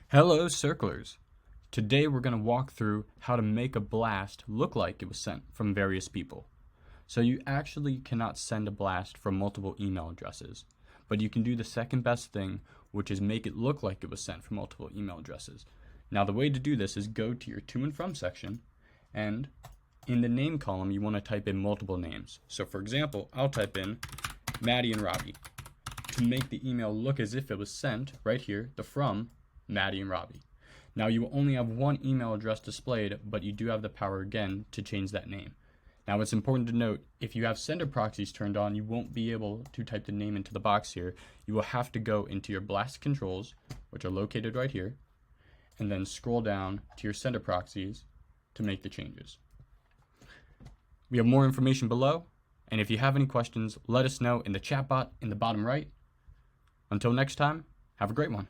Hello circlers! Today we're going to walk through how to make a blast look like it was sent from various people. So you actually cannot send a blast from multiple email addresses, but you can do the second best thing, which is make it look like it was sent from multiple email addresses. Now the way to do this is go to your to and from section, and in the name column you want to type in multiple names. So for example, I'll type in Maddie and Robbie to make the email look as if it was sent right here, the from Maddie and Robbie. Now you will only have one email address displayed, but you do have the power again to change that name. Now it's important to note, if you have sender proxies turned on, you won't be able to type the name into the box here. You will have to go into your blast controls, which are located right here, and then scroll down to your sender proxies to make the changes. We have more information below, and if you have any questions, let us know in the chat bot in the bottom right. Until next time, have a great one.